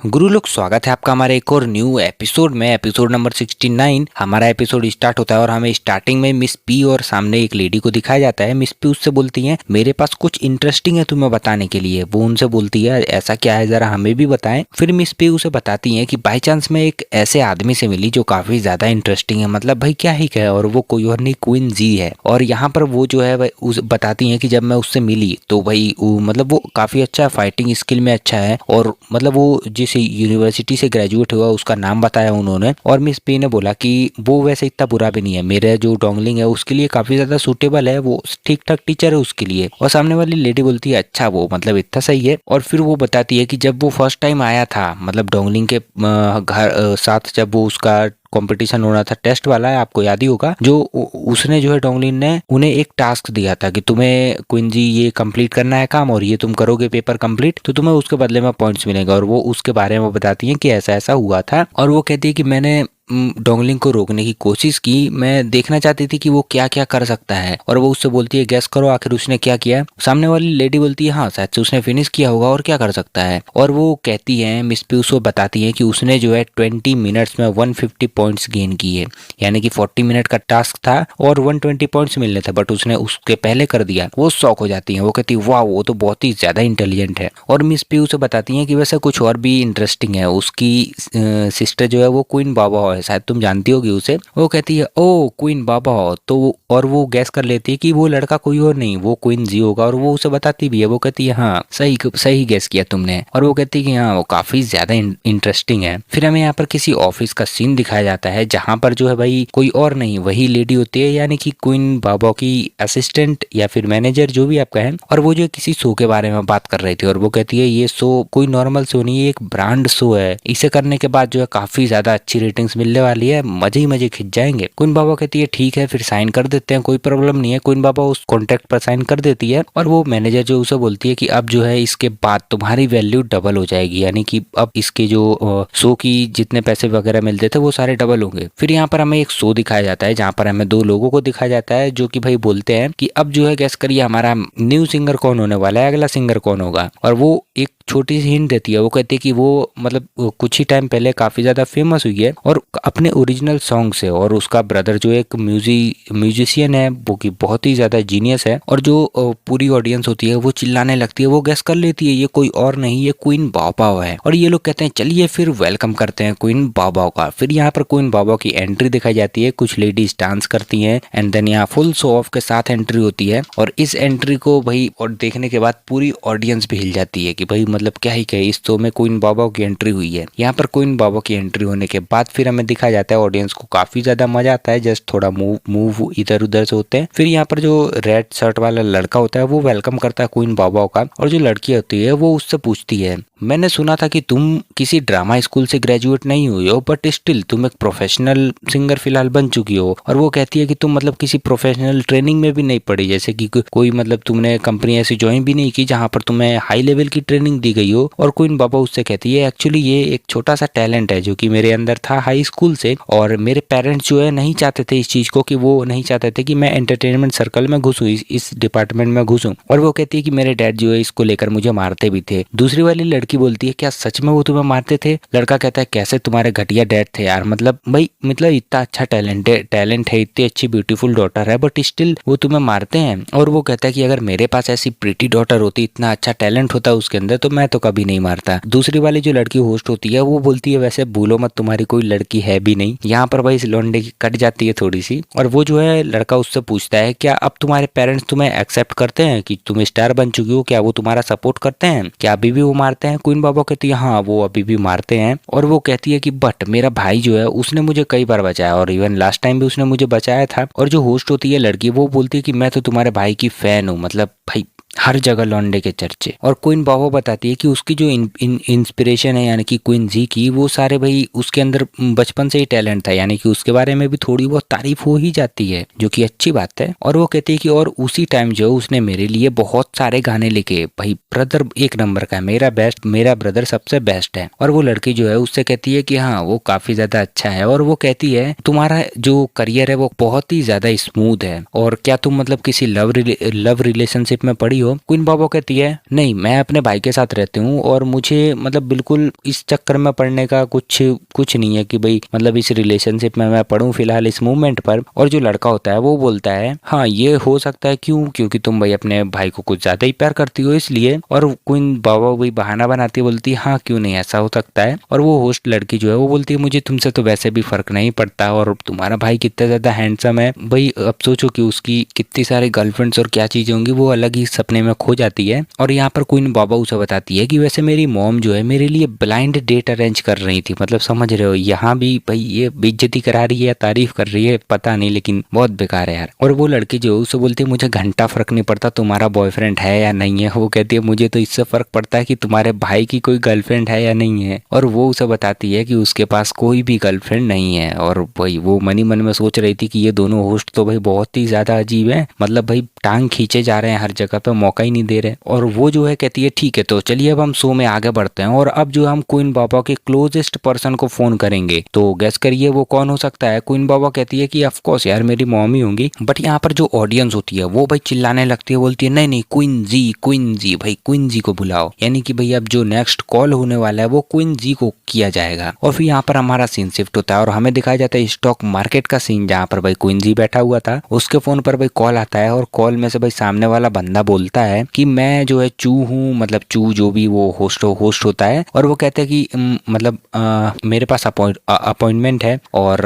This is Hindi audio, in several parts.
गुरु लोग, स्वागत है आपका हमारे एक और न्यू एपिसोड में। एपिसोड नंबर 69 हमारा एपिसोड स्टार्ट होता है और हमें स्टार्टिंग में मिस पी और सामने एक लेडी को दिखाया जाता है। मिस पी उससे बोलती हैं, मेरे पास कुछ इंटरेस्टिंग है तुम्हें बताने के लिए। वो उनसे बोलती है, ऐसा क्या है, जरा हमें भी बताएं। फिर मिस पी उसे बताती हैं कि बाई चांस मैं एक ऐसे आदमी से मिली जो काफी ज्यादा इंटरेस्टिंग है, मतलब भाई क्या ही क्या है, और वो कोई और नहीं, क्वीन जी है। और यहाँ पर वो जो है बताती है कि जब मैं उससे मिली तो भाई मतलब वो काफी अच्छा फाइटिंग स्किल में अच्छा है, और मतलब वो जिस यूनिवर्सिटी से ग्रेजुएट हुआ उसका नाम बताया उन्होंने। और मिस पी ने बोला कि वो वैसे इतना बुरा भी नहीं है, मेरा जो डोंगलिंग है उसके लिए काफी ज्यादा सूटेबल है, वो ठीक ठाक टीचर है उसके लिए। और सामने वाली लेडी बोलती है, अच्छा वो मतलब इतना सही है। और फिर वो बताती है कि जब वो फर्स्ट टाइम आया था, मतलब डोंगलिंग के घर साथ, जब वो उसका कंपटीशन हो रहा था टेस्ट वाला है, आपको याद ही होगा, जो उसने जो है डोंगलिन ने उन्हें एक टास्क दिया था कि तुम्हें क्वीन जी ये कंप्लीट करना है काम, और ये तुम करोगे पेपर कंप्लीट तो तुम्हें उसके बदले में पॉइंट्स मिलेगा। और वो उसके बारे में बताती हैं कि ऐसा ऐसा हुआ था। और वो कहती है कि मैंने डोंगलिंग को रोकने की कोशिश की, मैं देखना चाहती थी कि वो क्या क्या कर सकता है। और वो उससे बोलती है, गैस करो आखिर उसने क्या किया। सामने वाली लेडी बोलती है, हाँ शायद से उसने फिनिश किया होगा, और क्या कर सकता है। और वो कहती है, मिस पी उसको बताती है कि उसने जो है 20 मिनट्स में 150 पॉइंट्स गेन किए, यानी कि 40 मिनट का टास्क था और 120 पॉइंट्स मिलने थे, बट उसने उसके पहले कर दिया। वो शॉक हो जाती है, वो कहती है वाह वो तो बहुत ही ज्यादा इंटेलिजेंट है। और मिस पी उसे बताती है कि वैसे कुछ और भी इंटरेस्टिंग है, उसकी सिस्टर जो है वो क्वीन बाबा है, शायद तुम जानती होगी उसे। वो कहती है, ओ क्वीन बाबा हो तो, और वो गैस कर लेती है कि वो लड़का कोई और नहीं, वो क्वीन जी होगा। और वो उसे बताती भी है, वो कहती है हाँ सही सही गैस किया तुमने। और वो कहती है कि हाँ वो काफी ज्यादा इंटरेस्टिंग है। फिर हमें यहाँ पर किसी ऑफिस का सीन दिखाया जाता है जहाँ पर जो है भाई कोई और नहीं, वही लेडी होती है, यानी कि क्वीन बाबा की असिस्टेंट या फिर मैनेजर जो भी आप कहें। और वो जो किसी शो के बारे में बात कर रही थी, और वो कहती है ये शो कोई नॉर्मल शो नहीं है, एक ब्रांड शो है, इसे करने के बाद जो है काफी ज्यादा अच्छी रेटिंग्स मिलने वाली है, मजे ही मजे खिंच जाएंगे। क्वीन बाबा कहती है ठीक है फिर साइन कर देते हैं, कोई प्रॉब्लम नहीं है। क्वीन बाबा उस कॉन्ट्रैक्ट पर साइन कर देती है। और वो मैनेजर जो उसे बोलती है कि अब जो है इसके बाद तुम्हारी वैल्यू डबल हो जाएगी, यानी कि अब इसके जो शो की जितने पैसे वगैरह मिलते थे वो सारे डबल होंगे। फिर यहाँ पर हमें एक शो दिखाया जाता है जहाँ पर हमें दो लोगों को दिखाया जाता है जो कि भाई बोलते हैं कि अब जो है गैस करिए हमारा न्यू सिंगर कौन होने वाला है, अगला सिंगर कौन होगा। और वो एक छोटी सी हिंट देती है, वो कहती है कि वो मतलब कुछ ही टाइम पहले काफी ज्यादा फेमस हुई है और अपने ओरिजिनल सॉन्ग से, और उसका ब्रदर जो एक म्यूजिशियन है वो कि बहुत ही ज्यादा जीनियस है। और जो पूरी ऑडियंस होती है वो चिल्लाने लगती है, वो गैस कर लेती है ये कोई और नहीं, ये क्वीन बाबा है। और ये लोग कहते हैं चलिए फिर वेलकम करते हैं क्वीन बाबा का। फिर यहाँ पर क्वीन बाबा की एंट्री दिखाई जाती है, कुछ लेडीज डांस करती हैं, एंड देन यहाँ फुल शो ऑफ के साथ एंट्री होती है। और इस एंट्री को भाई और देखने के बाद पूरी ऑडियंस भी हिल जाती है कि भाई मतलब क्या ही कहे, इस शो में क्वीन बाबा की एंट्री हुई है। यहाँ पर क्वीन बाबा की एंट्री होने के बाद फिर हमें दिखाया जाता है ऑडियंस को काफी ज्यादा मजा आता है, जस्ट थोड़ा मूव इधर उधर से होते हैं। फिर यहाँ पर जो रेड शर्ट वाला लड़का होता है वो वेलकम करता है क्वीन बाबा का, और जो लड़की होती है वो उससे पूछती है, मैंने सुना था कि तुम किसी ड्रामा स्कूल से ग्रेजुएट नहीं हुई हो, बट स्टिल तुम एक प्रोफेशनल सिंगर फिलहाल बन चुकी हो। और वो कहती है कि तुम मतलब किसी प्रोफेशनल ट्रेनिंग में भी नहीं पड़ी, जैसे कि कोई मतलब तुमने कंपनी ऐसी ज्वाइन भी नहीं की जहां पर तुम्हें हाई लेवल की ट्रेनिंग दी गई हो। और क्वीन बाबा उससे कहती है, एक्चुअली ये एक छोटा सा टैलेंट है जो कि मेरे अंदर था हाई स्कूल से, और मेरे पेरेंट्स जो है नहीं चाहते थे इस चीज को, कि वो नहीं चाहते थे कि मैं एंटरटेनमेंट सर्कल में घुसूं, इस डिपार्टमेंट में घुसूं। और वो कहती है कि मेरे डैड जो है इसको लेकर मुझे मारते भी थे। दूसरी वाली लड़की बोलती है, क्या सच में वो तुम्हें मारते थे? लड़का कहता है, कैसे तुम्हारे घटिया डैड थे यार, मतलब भाई मतलब इतना अच्छा टैलेंट है, इतनी अच्छी ब्यूटीफुल डॉटर है, बट स्टिल वो तुम्हें मारते हैं। और वो कहता है कि अगर मेरे पास ऐसी प्रीटी डॉटर होती, इतना अच्छा टैलेंट होता उसके अंदर, तो मैं तो कभी नहीं मारता। दूसरी वाली जो लड़की होस्ट होती है वो बोलती है, वैसे भूलो मत तुम्हारी कोई लड़की है भी नहीं। यहाँ पर भाई इस लौंडे की कट जाती है थोड़ी सी। और वो जो है लड़का उससे पूछता है, क्या अब तुम्हारे पेरेंट्स तुम्हें एक्सेप्ट करते हैं कि तुम स्टार बन चुकी हो, क्या वो तुम्हारा सपोर्ट करते हैं, क्या अभी भी वो मारते हैं? क्वीन बाबा कहती है हाँ वो अभी भी मारते हैं। और वो कहती है कि बट मेरा भाई जो है उसने मुझे कई बार बचाया, और इवन लास्ट टाइम भी उसने मुझे बचाया था। और जो होस्ट होती है लड़की वो बोलती है कि मैं तो तुम्हारे भाई की फैन हूँ, मतलब भाई हर जगह लौंडे के चर्चे। और क्वीन बाबा बताती है कि उसकी जो इंस्पिरेशन है यानी कि क्वीन जी की, वो सारे भाई उसके अंदर बचपन से ही टैलेंट था, यानी कि उसके बारे में भी थोड़ी बहुत तारीफ हो ही जाती है, जो कि अच्छी बात है। और वो कहती है कि और उसी टाइम जो उसने मेरे लिए बहुत सारे गाने लिखे, भाई ब्रदर एक नंबर का है, मेरा ब्रदर सबसे बेस्ट है। और वो लड़की जो है उससे कहती है कि हाँ वो काफी ज्यादा अच्छा है। और वो कहती है तुम्हारा जो करियर है वो बहुत ही ज्यादा स्मूथ है, और क्या तुम मतलब किसी लव रिलेशनशिप में पड़ी हो? क्वीन बाबा कहती है नहीं, मैं अपने भाई के साथ रहती हूँ और मुझे मतलब बिल्कुल इस चक्कर में पड़ने का कुछ नहीं है कि भाई मतलब इस रिलेशनशिप में मैं पढ़ूं फिलहाल इस मूवमेंट पर। और जो लड़का होता है वो बोलता है हाँ ये हो सकता है, क्यों? क्योंकि तुम भाई अपने भाई को कुछ ज्यादा ही प्यार करती हो इसलिए। और क्वीन बाबा वही बहाना बनाती है, बोलती है हाँ क्यों नहीं, ऐसा हो सकता है। और वो होस्ट लड़की जो है वो बोलती है मुझे तुमसे तो वैसे भी फर्क नहीं पड़ता और तुम्हारा भाई कितना ज्यादा हैंडसम है। भाई अब सोचो कि उसकी कितनी सारी गर्लफ्रेंड्स और क्या चीजें होंगी, वो अलग ही सपने में खो जाती है। और यहाँ पर क्वीन बाबा उसे बताती है कि वैसे मेरी मॉम जो है मेरे लिए ब्लाइंड डेट अरेंज कर रही थी। मतलब समझ रहे हो, यहाँ भी भाई ये बेइज्जती करा रही है या तारीफ कर रही है पता नहीं, लेकिन बहुत बेकार है यार। और वो लड़की जो है उसे बोलती है मुझे घंटा फर्क नहीं पड़ता तुम्हारा बॉयफ्रेंड है या नहीं है। वो कहती है मुझे तो इससे फर्क पड़ता है कि तुम्हारे भाई की कोई गर्लफ्रेंड है या नहीं है। और वो उसे बताती है कि उसके पास कोई भी गर्लफ्रेंड नहीं है। और भाई वो मनी मन में सोच रही थी कि ये दोनों होस्ट तो भाई बहुत ही ज्यादा अजीब है, मतलब भाई टांग खींचे जा रहे हैं हर जगह पे, मौका ही नहीं दे रहे। और वो जो है कहती है ठीक है तो चलिए अब हम शो में आगे बढ़ते हैं और अब जो हम क्वीन बाबा के क्लोजेस्ट पर्सन को फोन करेंगे, तो गैस करिए वो कौन हो सकता है। क्वीन बाबा कहती है कि ऑफ कोर्स यार मेरी मॉम ही होंगी। बट यहाँ पर जो ऑडियंस होती है वो भाई चिल्लाने लगती है, बोलती है नहीं नहीं क्वीन जी भाई क्वीन जी को बुलाओ, यानी कि भाई अब जो नेक्स्ट कॉल होने वाला है वो क्वीन जी को किया जाएगा। और फिर यहाँ पर हमारा सीन शिफ्ट होता है और हमें दिखाया जाता है स्टॉक मार्केट का सीन, जहाँ पर भाई क्वीन जी बैठा हुआ था। उसके फोन पर भाई कॉल आता है और कॉल में से भाई सामने वाला बंदा बोलता है कि मैं जो है चू हूँ, मतलब चू जो भी वो होस्ट होता है। और वो कहते हैं कि मतलब मेरे पास अपॉइंटमेंट है और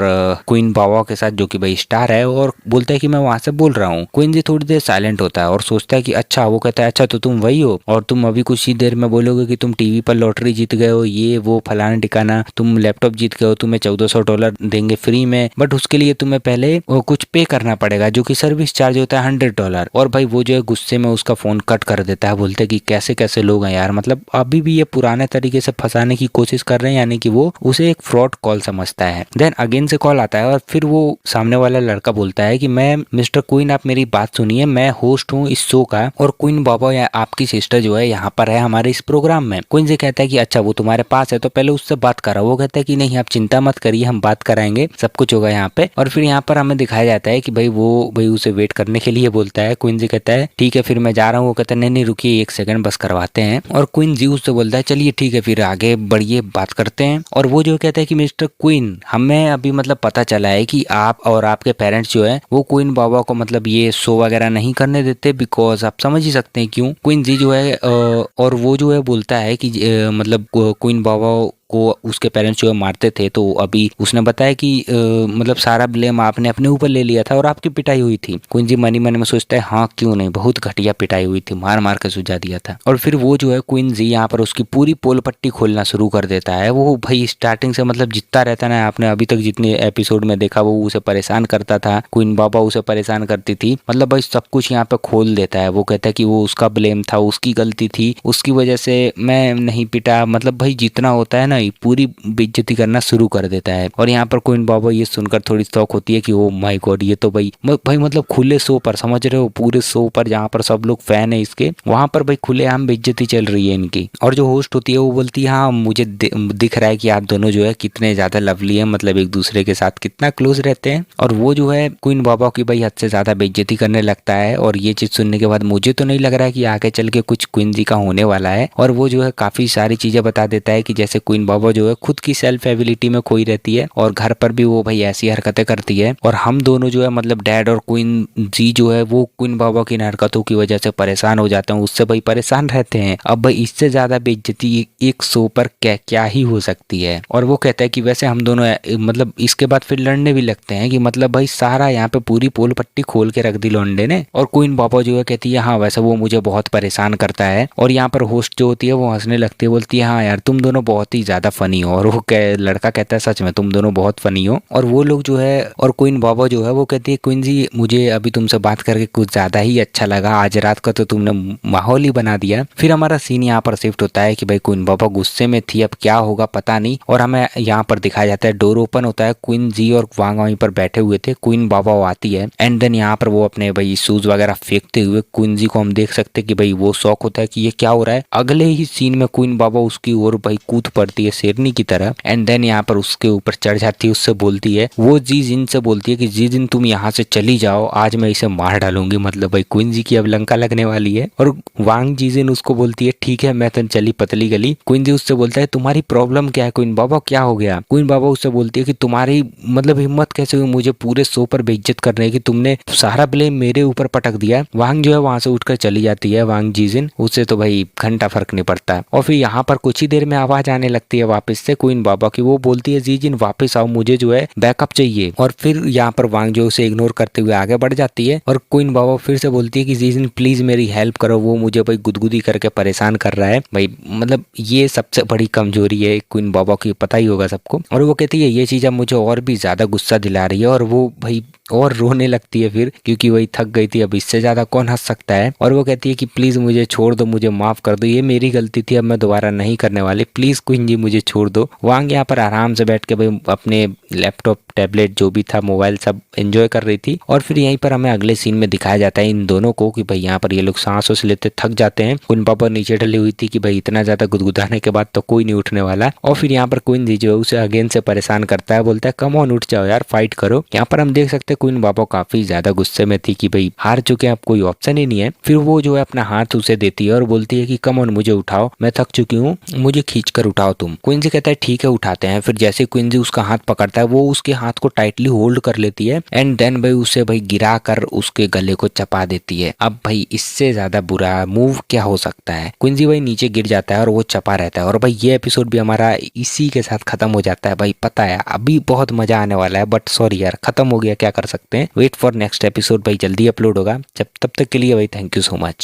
क्वीन बाबा के साथ जो कि भाई स्टार है, और बोलता है कि मैं वहां से बोल रहा हूँ। क्वीन जी थोड़ी देर साइलेंट होता है और सोचता है कि अच्छा, वो कहता है अच्छा तो तुम वही हो और तुम अभी कुछ ही देर में बोलोगे कि तुम टीवी पर लॉटरी जीत गए हो, ये वो फलाना ठिकाना, तुम लैपटॉप जीत गए हो, तुम्हें $1400 देंगे फ्री में, बट उसके लिए तुम्हें पहले कुछ पे करना पड़ेगा जो कि सर्विस चार्ज होता है $100। और भाई वो जो है गुस्से में उसका फोन कट कर देता है, बोलते हैं कि कैसे कैसे लोग हैं यार, मतलब अभी भी ये पुराने तरीके से फंसाने की कोशिश कर रहे हैं, यानी कि वो उसे एक फ्रॉड कॉल समझता है। देन अगेन से कॉल आता है और फिर वो सामने वाला लड़का बोलता है कि मैं मिस्टर क्वीन आप मेरी बात सुनिए, मैं होस्ट हूँ इस शो का और क्वीन बाबा या आपकी सिस्टर जो है यहाँ पर है हमारे इस प्रोग्राम में। क्वीन से कहता है कि अच्छा वो तुम्हारे पास है तो पहले उससे बात करा। वो कहता है कि नहीं आप चिंता मत करिए, हम बात कराएंगे, सब कुछ होगा यहाँ पे। और फिर यहाँ पर हमें दिखाया जाता है कि भाई उसे वेट करने के लिए बोलता है। क्वीन जी कहता है ठीक है फिर मैं जा रहा हूँ। वो कहता है नहीं नहीं रुकिए 1 सेकंड बस करवाते हैं। और क्वीन जी उससे बोलता है चलिए ठीक है फिर आगे बढ़िए बात करते हैं। और वो जो कहता है कि मिस्टर क्वीन हमें अभी मतलब पता चला है कि आप और आपके पेरेंट्स जो है वो क्वीन बाबा को मतलब ये शो वगैरह नहीं करने देते, बिकॉज आप समझ ही सकते हैं क्यों। क्वीन जी जो है और वो जो है बोलता है कि मतलब क्वीन बाबा को उसके पेरेंट्स जो है मारते थे, तो अभी उसने बताया कि मतलब सारा ब्लेम आपने अपने ऊपर ले लिया था और आपकी पिटाई हुई थी। क्वीन जी मनी मन में सोचता है हाँ क्यों नहीं, बहुत घटिया पिटाई हुई थी, मार मार के सुझा दिया था। और फिर वो जो है क्वीन जी यहाँ पर उसकी पूरी पोल पट्टी खोलना शुरू कर देता है। वो भाई स्टार्टिंग से मतलब जितना रहता ना, आपने अभी तक जितने एपिसोड में देखा वो उसे परेशान करता था, क्वीन बाबा उसे परेशान करती थी, मतलब भाई सब कुछ यहाँ पे खोल देता है। वो कहता है कि वो उसका ब्लेम था, उसकी गलती थी, उसकी वजह से मैं नहीं पिटा, मतलब भाई जितना होता है ना पूरी बेइज्जती करना शुरू कर देता है। और यहाँ पर क्वीन बाबा ये सुनकर थोड़ी शौक होती है कि ओ माय गॉड, ये तो भाई मतलब खुले शो पर, समझ रहे हो, पूरे शो पर जहाँ पर सब लोग फैन है इसके, वहां पर भाई खुलेआम बेइज्जती चल रही है इनकी। और जो होस्ट होती है वो बोलती है हाँ मुझे दिख रहा है कि आप दोनों जो है कितने ज्यादा लवली है, मतलब एक दूसरे के साथ कितना क्लोज रहते हैं। और वो जो है क्वीन बाबा की भाई हद से ज्यादा बेइज्जती करने लगता है। और ये चीज सुनने के बाद मुझे तो नहीं लग रहा है कि आगे चल के कुछ क्वीन जी का होने वाला है। और वो जो है काफी सारी चीजें बता देता है कि जैसे क्वीन बाबा जो है खुद की सेल्फ एबिलिटी में खोई रहती है और घर पर भी वो भाई ऐसी हरकतें करती है। और हम दोनों जो है मतलब डैड और क्वीन जी जो है वो क्वीन बाबा की हरकतों की वजह से परेशान हो जाते हैं, उससे भाई परेशान रहते हैं। अब भाई इससे ज्यादा बेइज्जती एक शो पर क्या ही हो सकती है। और वो कहता है कि वैसे हम दोनों मतलब इसके बाद फिर लड़ने भी लगते हैं कि मतलब भाई सारा यहाँ पे पूरी पोल पट्टी खोल के रख दी लौंडे ने। और क्वीन बाबा जो है कहती है हाँ वैसे वो मुझे बहुत परेशान करता है। और यहाँ पर होस्ट जो होती है वो हंसने लगती है, बोलती है हाँ यार तुम दोनों बहुत ही ज्यादा फनी हो। और वो लड़का कहता है सच में तुम दोनों बहुत फनी हो। और वो लोग जो है और क्वीन बाबा जो है वो कहती है क्वीन जी मुझे अभी तुमसे बात करके कुछ ज्यादा ही अच्छा लगा, आज रात का तो तुमने माहौल ही बना दिया। फिर हमारा सीन यहाँ पर शिफ्ट होता है कि भाई क्वीन बाबा गुस्से में थी, अब क्या होगा पता नहीं। और हमें यहाँ पर दिखाया जाता है डोर ओपन होता है, क्वीन जी और वांग वहीं पर बैठे हुए थे, क्वीन बाबा आती है एंड देन यहाँ पर वो अपने भाई शूज वगैरह फेंकते हुए क्वीन जी को हम देख सकते हैं कि भाई वो शौक होता है कि ये क्या हो रहा है। अगले ही सीन में क्वीन बाबा उसकी ओर भाई कूद पड़ती है है शेरनी की तरह। एंड देन यहाँ पर उसके ऊपर चढ़ जाती है, उससे बोलती है, वो जी जिन से बोलती है कि जी जिन तुम यहाँ से चली जाओ, आज मैं इसे मार डालूंगी। मतलब भाई क्वीन जी की अब लंका लगने वाली है। और वांग जी जिन उसको बोलती है ठीक है मैं तो चली पतली गली। क्वीन जी उससे बोलता है तुम्हारी प्रॉब्लम क्या है क्वीन बाबा, क्या हो गया। क्वीन बाबा उससे बोलती है कि तुम्हारी मतलब हिम्मत कैसे हुई मुझे पूरे शो पर बेइज्जत करने की, तुमने सारा ब्लेम मेरे ऊपर पटक दिया। वांग जो है वहां से उठकर चली जाती है, वांग जीजिन, उससे तो भाई घंटा फर्क नहीं पड़ता। और फिर यहाँ पर कुछ ही देर में आवाज आने लगती है वापस से क्वीन बाबा की। वो बोलती है जीजिन वापस आओ, मुझे जो है बैकअप चाहिए। और फिर यहाँ पर वांग जो उसे इग्नोर करते हुए आगे बढ़ जाती है। और क्वीन बाबा फिर से बोलती है कि जीजिन प्लीज मेरी हेल्प करो, वो मुझे भाई गुदगुदी करके परेशान कर रहा है। भाई मतलब ये सबसे बड़ी कमजोरी है क्वीन बाबा की, पता ही होगा सबको। और वो कहती है ये चीज अब मुझे और भी ज्यादा गुस्सा दिला रही है। और वो भाई और रोने लगती है फिर, क्योंकि वही थक गई थी, अब इससे ज्यादा कौन हंस सकता है। और वो कहती है कि प्लीज मुझे छोड़ दो, मुझे माफ कर दो, ये मेरी गलती थी, अब मैं दोबारा नहीं करने वाली, प्लीज क्वीन जी मुझे छोड़ दो। वांग यहाँ पर आराम से बैठ के भाई अपने लैपटॉप टैबलेट जो भी था मोबाइल सब एंजॉय कर रही थी। और फिर यहीं पर हमें अगले सीन में दिखाया जाता है इन दोनों को कि भाई यहाँ पर ये लोग सांस से लेते थक जाते हैं। क्वीन पापा नीचे डली हुई थी कि भाई इतना ज्यादा गुदगुदाने के बाद तो कोई नहीं उठने वाला। और फिर यहाँ पर क्वीन जी जो है उसे अगेन से परेशान करता है, बोलता है कम ऑन उठ जाओ यार, फाइट करो। यहाँ पर हम देख सकते हैं क्वीन पापा काफी ज्यादा गुस्से में थी कि भाई हार चुके हैं, अब कोई ऑप्शन ही नहीं है। फिर वो जो है अपना हाथ उसे देती है और बोलती है कि कम ऑन मुझे उठाओ, मैं थक चुकी हूँ, मुझे खींच कर उठाओ तुम। क्वीन जी कहता है ठीक है उठाते हैं। फिर जैसे क्वीन जी उसका हाथ पकड़ता है, वो उसके हाथ को टाइटली होल्ड कर लेती है एंड देन भाई उसे भाई गिरा कर उसके गले को चपा देती है। अब भाई इससे ज्यादा बुरा मूव क्या हो सकता है। क्वीन जी भाई नीचे गिर जाता है और वो चपा रहता है। और भाई ये एपिसोड भी हमारा इसी के साथ खत्म हो जाता है। भाई पता है अभी बहुत मजा आने वाला है, बट सॉरी यार खत्म हो गया, क्या कर सकते हैं। वेट फॉर नेक्स्ट एपिसोड, भाई जल्दी अपलोड होगा। जब तब तक के लिए भाई थैंक यू सो मच।